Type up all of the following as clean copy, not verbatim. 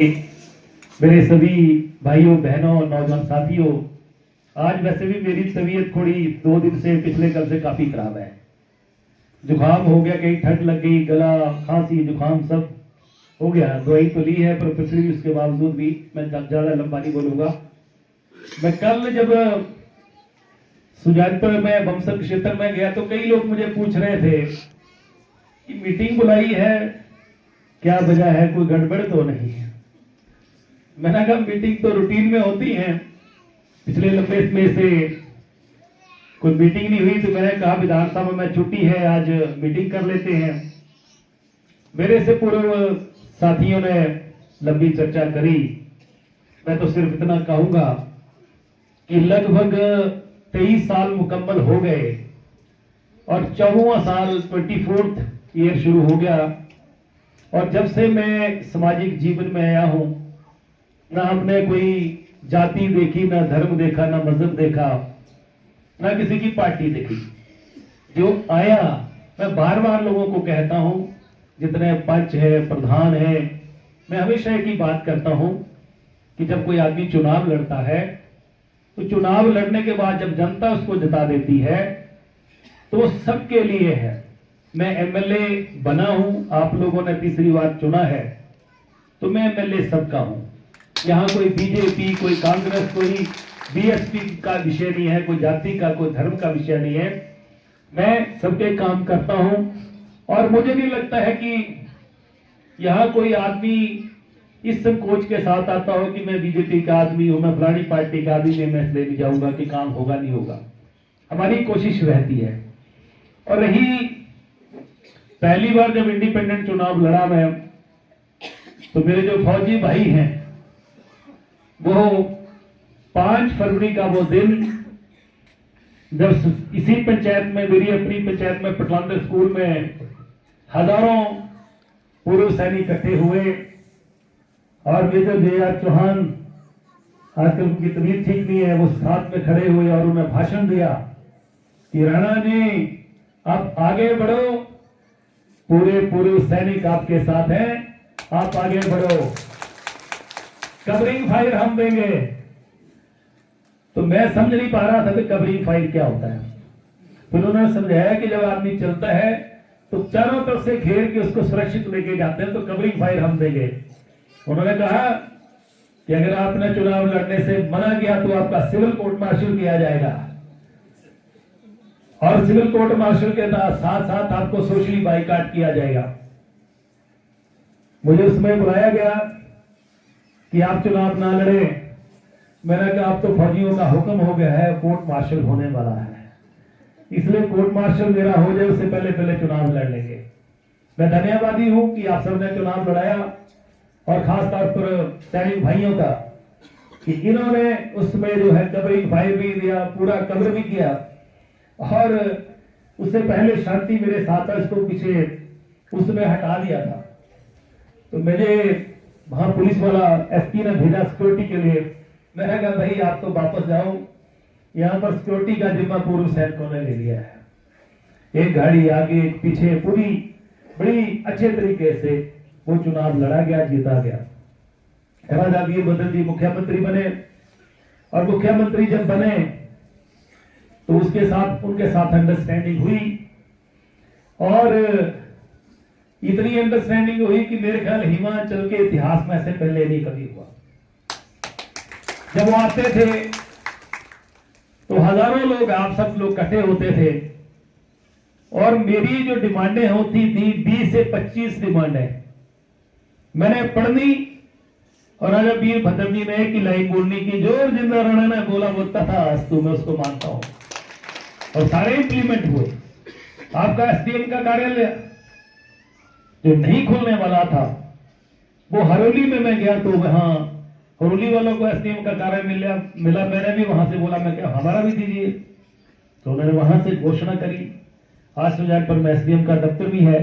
मेरे सभी भाइयों बहनों नौजवान साथियों, आज वैसे भी मेरी तबीयत थोड़ी 2 दिन से पिछले कल से काफी खराब है। जुकाम हो गया, कहीं ठंड लग गई, गला खांसी जुकाम सब हो गया। दवाई तो ली है पर फिर भी उसके बावजूद भी मैं ज्यादा लंबा नहीं बोलूंगा। मैं कल जब सुजानपुर में बमसर क्षेत्र में गया तो कई लोग मुझे पूछ रहे थे कि मीटिंग बुलाई है, क्या वजह है, कोई गड़बड़ तो नहीं है। मैंने कहा मीटिंग तो रूटीन में होती है, पिछले लंबे में से कोई मीटिंग नहीं हुई तो मैंने कहा विधानसभा में छुट्टी है, आज मीटिंग कर लेते हैं। मेरे से पूर्व साथियों ने लंबी चर्चा करी। मैं तो सिर्फ इतना कहूंगा कि लगभग 23 साल मुकम्मल हो गए और 24वां साल 24th ईयर शुरू हो गया। और जब से मैं सामाजिक जीवन में आया हूं, ना हमने कोई जाति देखी, ना धर्म देखा, ना मजहब देखा, ना किसी की पार्टी देखी। जो आया, मैं बार बार लोगों को कहता हूं, जितने पंच है, प्रधान है, मैं हमेशा एक ही बात करता हूं कि जब कोई आदमी चुनाव लड़ता है तो चुनाव लड़ने के बाद जब जनता उसको जिता देती है तो वो सबके लिए है। मैं एमएलए बना हूं, आप लोगों ने तीसरी बार चुना है, तो मैं एमएलए सबका हूं। यहाँ कोई बीजेपी, कोई कांग्रेस, कोई बीएसपी का विषय नहीं है, कोई जाति का, कोई धर्म का विषय नहीं है। मैं सबके काम करता हूं और मुझे नहीं लगता है कि यहाँ कोई आदमी इस संकोच के साथ आता हो कि मैं बीजेपी का आदमी हूं, मैं फलानी पार्टी का आदमी, मैं इसलिए नहीं जाऊंगा कि काम होगा नहीं होगा। हमारी कोशिश रहती है। और रही पहली बार जब इंडिपेंडेंट चुनाव लड़ा मैं, तो मेरे जो फौजी भाई हैं, वो 5 फरवरी का वो दिन जब इसी पंचायत में, मेरी अपनी पंचायत में, पटलांदर स्कूल में हजारों पूर्व सैनिक इकट्ठे हुए और मेजर जे.आर. चौहान, आजकल उनकी तबीयत ठीक नहीं है, वो साथ में खड़े हुए और उन्हें भाषण दिया कि राणा जी आप आगे बढ़ो, पूरे पूर्व सैनिक आपके साथ हैं, आप आगे बढ़ो, कवरिंग फायर हम देंगे। तो मैं समझ नहीं पा रहा था कि कवरिंग फायर क्या होता है। फिर उन्होंने समझाया कि जब आदमी चलता है तो चारों तरफ से घेर के उसको सुरक्षित लेके जाते हैं, तो कवरिंग फायर हम देंगे। उन्होंने कहा कि अगर आपने चुनाव लड़ने से मना किया तो आपका सिविल कोर्ट मार्शल किया जाएगा और सिविल कोर्ट मार्शल के साथ साथ आपको सोशली बाइकाट किया जाएगा। मुझे उसमें बुलाया गया कि आप चुनाव ना लड़े। मैंने कहा अब तो फौजियों का हुक्म हो गया है, कोर्ट मार्शल होने वाला है, इसलिए कोर्ट मार्शल मेरा हो जाए उससे पहले पहले चुनाव लड़ लेंगे। मैं धन्यवादी हूं कि आप सबने चुनाव लड़ाया और खासतौर पर सैनिक भाइयों का कि इन्होंने उसमें जो है कवरिंग फायर भी दिया, पूरा कवर भी किया और उससे पहले शांति मेरे साथ उसको पीछे उसमें हटा दिया था। तो मुझे वहां पुलिस वाला एसपी ने भेजा सिक्योरिटी के लिए। मैंने कहा भाई आप तो वापस जाओ, यहाँ पर सिक्योरिटी का जिम्मा पूर्व सैनिकों ने ले लिया है। एक गाड़ी आगे एक पीछे, पूरी बड़ी अच्छे तरीके से वो चुनाव लड़ा गया, जीता गया। राजा वीरभद्र जी मुख्यमंत्री बने और मुख्यमंत्री जब बने तो उसके साथ उनके साथ अंडरस्टैंडिंग हुई और इतनी अंडरस्टैंडिंग हुई कि मेरे ख्याल हिमाचल के इतिहास में ऐसे पहले नहीं कभी हुआ। जब वो आते थे तो हजारों लोग, आप सब लोग इकट्ठे होते थे और मेरी जो डिमांडें होती थी 20 से 25 डिमांडें मैंने पढ़नी और राजा वीरभद्र जी ने एक ही लाइन बोलनी की, जो जिंदा राणा ने बोला बोलता था अस्तु, मैं उसको मानता हूं और सारे इंप्लीमेंट हुए। आपका एसडीएम का कार्यालय जो नहीं खुलने वाला था वो हरोली में मैं गया तो वहां हरोली वालों को एसडीएम का कार्यालय मिला। मैंने भी वहां से बोला मैं क्या हमारा भी दीजिए, तो उन्होंने वहां से घोषणा करी। आज सुजानपुर में एसडीएम का दफ्तर भी है।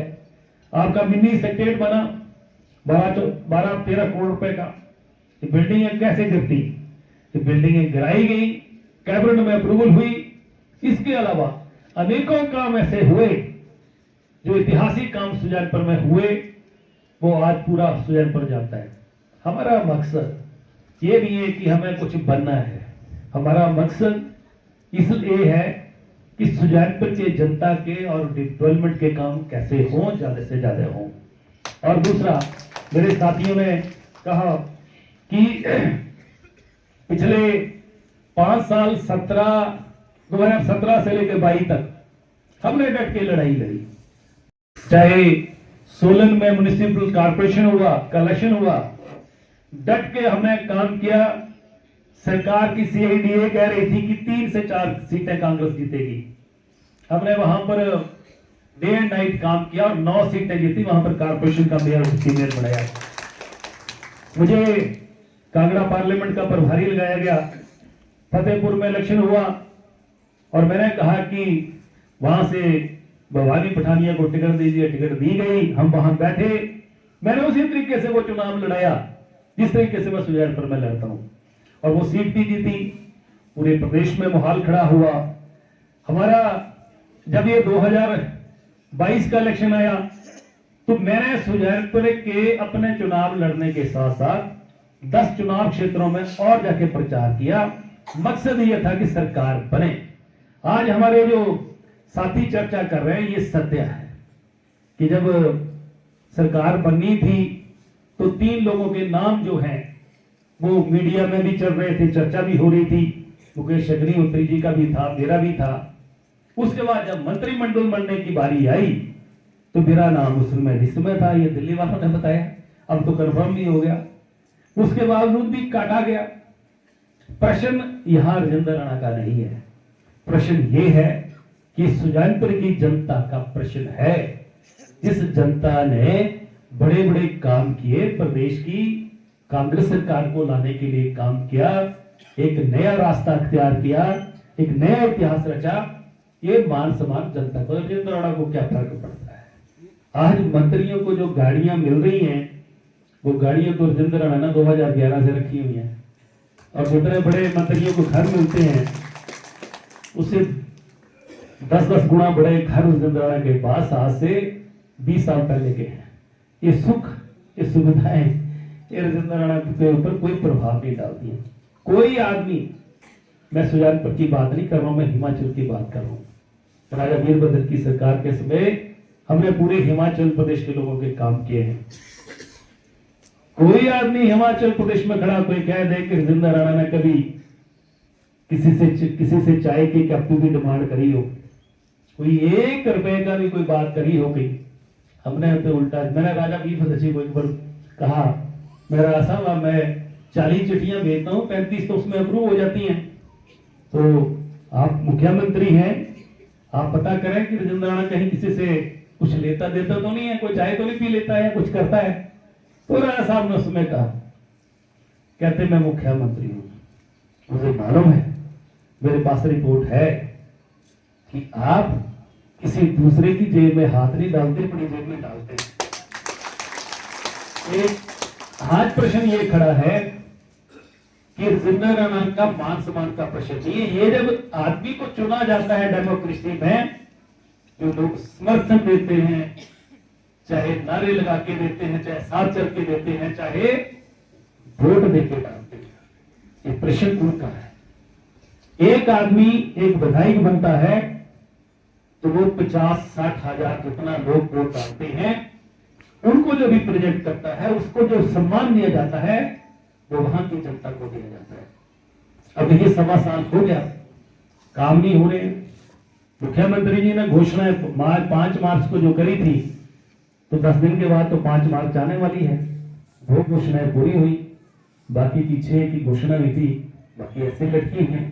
आपका मिनी सेक्रेटरीट बना 12-13 करोड़ रुपए का। बिल्डिंग कैसे गिरती, बिल्डिंग गिराई गई, कैबिनेट में अप्रूवल हुई। इसके अलावा अनेकों काम ऐसे हुए जो ऐतिहासिक काम सुजानपुर में हुए, वो आज पूरा सुजानपुर जानता है। हमारा मकसद ये भी है कि हमें कुछ बनना है। हमारा मकसद इसलिए है कि सुजानपुर के जनता के और डेवलपमेंट के काम कैसे हों, ज्यादा से ज्यादा हों। और दूसरा, मेरे साथियों ने कहा कि पिछले 5 साल 2017 से लेकर 22 तक हमने डट के लड़ाई लड़ी। चाहे सोलन में म्युनिसिपल कॉर्पोरेशन हुआ, कलेक्शन हुआ, डट के हमने काम किया। सरकार की CIDA कह रही थी कि 3 से 4 सीटें कांग्रेस जीतेगी। हमने वहां पर डे एंड नाइट काम किया और 9 सीटें जीती। वहां पर कॉर्पोरेशन का मेयर सीनियर बनाया। मुझे कांगड़ा पार्लियामेंट का प्रभारी लगाया गया। फतेहपुर में इलेक्शन हुआ और मैंने कहा कि वहां से भवानी पठानिया को टिकट दीजिए। टिकट दी गई, हम वहां बैठे। मैंने उसी तरीके से वो चुनाव लड़ाया जिस तरीके से मैं सुजानपुर में लड़ता हूं और वो सीट भी जीती। पूरे प्रदेश में माहौल खड़ा हुआ हमारा। जब ये 2022 का इलेक्शन आया तो मैंने सुजानपुर के अपने चुनाव लड़ने के साथ साथ 10 चुनाव क्षेत्रों में और जाके प्रचार किया। मकसद ये था कि सरकार बने। आज हमारे जो साथी चर्चा कर रहे हैं, ये सत्य है कि जब सरकार बननी थी तो 3 लोगों के नाम जो हैं वो मीडिया में भी चल रहे थे, चर्चा भी हो रही थी। मुकेश अग्निहोत्री जी का भी था, मेरा भी था। उसके बाद जब मंत्रिमंडल बनने की बारी आई तो मेरा नाम उसमें लिस्ट में था। ये दिल्ली वालों ने बताया, अब तो कंफर्म भी हो गया। उसके बावजूद भी काटा गया। प्रश्न यहां राजेंद्र राणा का नहीं है। प्रश्न ये है कि सुजानपुर की जनता का प्रश्न है। जिस जनता ने बड़े बड़े काम किए, प्रदेश की कांग्रेस सरकार को लाने के लिए काम किया, एक नया रास्ता अख्तियार किया, एक नया इतिहास रचा। ये मान सम्मान जनता को, राजेंद्र राणा को क्या फर्क पड़ता है? आज मंत्रियों को जो गाड़ियां मिल रही हैं वो गाड़ियां तो राजेंद्र राणा ने 2011 से रखी हुई हैं और जितने बड़े मंत्रियों को घर मिलते हैं उससे 10-10 गुना बड़े घर राजेंद्र राणा के पास आज से 20 साल पहले के हैं। ये सुख, ये सुविधाएं ये राजेंद्र राणा के ऊपर कोई प्रभाव नहीं डालती है। कोई आदमी, मैं सुजानपुर की बात नहीं कर रहा हूं, मैं हिमाचल की बात कर रहा हूं। राजा वीरभद्र की सरकार के समय हमने पूरे हिमाचल प्रदेश के लोगों के काम किए हैं। कोई आदमी हिमाचल प्रदेश में खड़ा कोई कह दे कि राजेंद्र राणा ने कभी किसी से चाय की कप्पू की डिमांड करी हो, कोई 1 रुपए का भी कोई बात करी हो गई, हमने तो उल्टा। मैंने राजा वीरभद्र जी को एक बार कहा, मेरा साहब मैं 40 चिट्ठियां भेजता हूं, 35 तो उसमें अप्रूव हो जाती हैं। तो आप मुख्यमंत्री हैं, आप पता करें कि राजेंद्र राणा कहीं किसी से कुछ लेता देता तो नहीं है, कोई चाय तो नहीं पी लेता है, कुछ करता है। तो राजा साहब ने उसमें कहा, कहते मैं मुख्यमंत्री हूं, मुझे मालूम है, मेरे पास रिपोर्ट है कि आप किसी दूसरे की जेब में हाथ नहीं डालते, अपनी जेब में डालते। आज प्रश्न ये खड़ा है कि राजेंद्र राणा का मान सम्मान का प्रश्न नहीं है। ये जब आदमी को चुना जाता है डेमोक्रेसी में, जो लोग समर्थन देते हैं, चाहे नारे लगा के देते हैं, चाहे साथ चल के देते हैं, चाहे वोट देके डालते हैं, ये प्रश्न उनका है। एक आदमी एक विधायक बनता है तो वो 50-60 हजार जितना लोग वोट डालते हैं, उनको जो रिप्रेजेंट करता है, उसको जो सम्मान दिया जाता है वो वहां की जनता को दिया जाता है। अब ये 1.25 साल हो गया, काम नहीं हो रहे। मुख्यमंत्री जी ने घोषणा 5 मार्च को जो करी थी, तो 10 दिन के बाद तो 5 मार्च आने वाली है, वो घोषणाएं पूरी हुई। बाकी की 6 की घोषणा हुई थी, बाकी ऐसे लटकी हैं।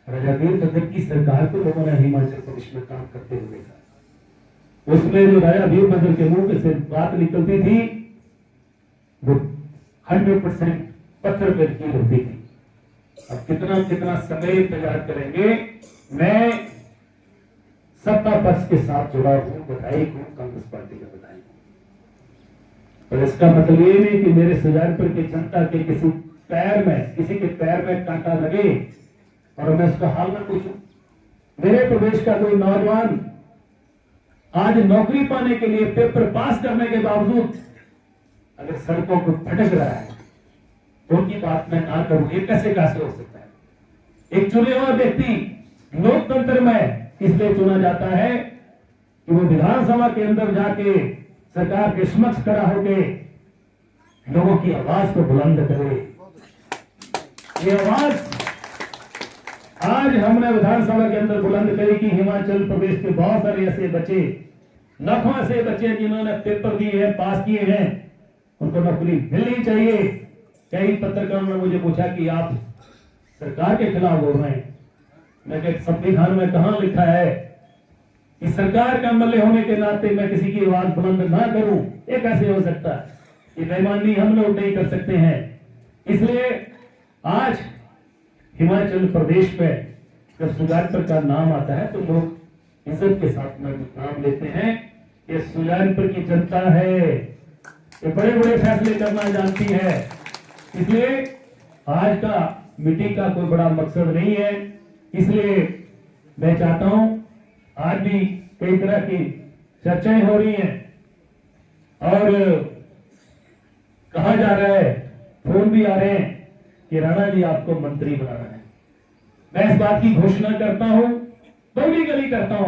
राजा वीरभद्र की सरकार को लोगों ने हिमाचल प्रदेश में काम करते हुए देखा। उसमें जो राजा वीरभद्र के मुंह से बात निकलती थी वो 100% पत्थर पे लकीर होती थी। अब कितना कितना समय इंतजार करेंगे। मैं सत्ता पक्ष के साथ जुड़ा हूं, विधायक हूं, कांग्रेस पार्टी का विधायक हूं, पर इसका मतलब ये नहीं कि मेरे सुजानपुर की जनता के किसी के पैर में कांटा लगे और मैं उसका हाल ना पूछूं। मेरे प्रदेश का कोई नौजवान आज नौकरी पाने के लिए पेपर पास करने के बावजूद अगर सड़कों को भटक रहा है, उनकी बात मैं ना करूं, ये कैसे हो सकता है। एक चुने हुआ व्यक्ति लोकतंत्र में इसलिए चुना जाता है कि वो विधानसभा के अंदर जाके सरकार के समक्ष खड़ा होके लोगों की आवाज को बुलंद करे। ये आवाज आज हमने विधानसभा के अंदर बुलंद करी कि हिमाचल प्रदेश के बहुत सारे ऐसे बच्चे, लाखों ऐसे बच्चे जिन्होंने पेपर दिए हैं, पास किए हैं, उनको नौकरी मिलनी चाहिए। कई पत्रकारों ने मुझे पूछा कि आप सरकार के खिलाफ बोल रहे हैं। मैं कहता संविधान में कहां लिखा है कि सरकार का एमएलए होने के नाते मैं किसी की आवाज बुलंद ना करूं? ये कैसे हो सकता है? ये बेईमानी हम लोग नहीं कर सकते हैं। इसलिए आज हिमाचल प्रदेश में जब सुजानपुर का नाम आता है तो लोग इज्जत के साथ में नाम लेते हैं। ये सुजानपुर की जनता है, ये बड़े बड़े फैसले करना जानती है। इसलिए आज का मीटिंग का कोई बड़ा मकसद नहीं है। इसलिए मैं चाहता हूं, आज भी कई तरह की चर्चाएं हो रही हैं और कहा जा रहा है, फोन भी आ रहे हैं कि राणा जी आपको मंत्री बनाना है। मैं इस बात की घोषणा करता हूं, बड़ी गली करता हूं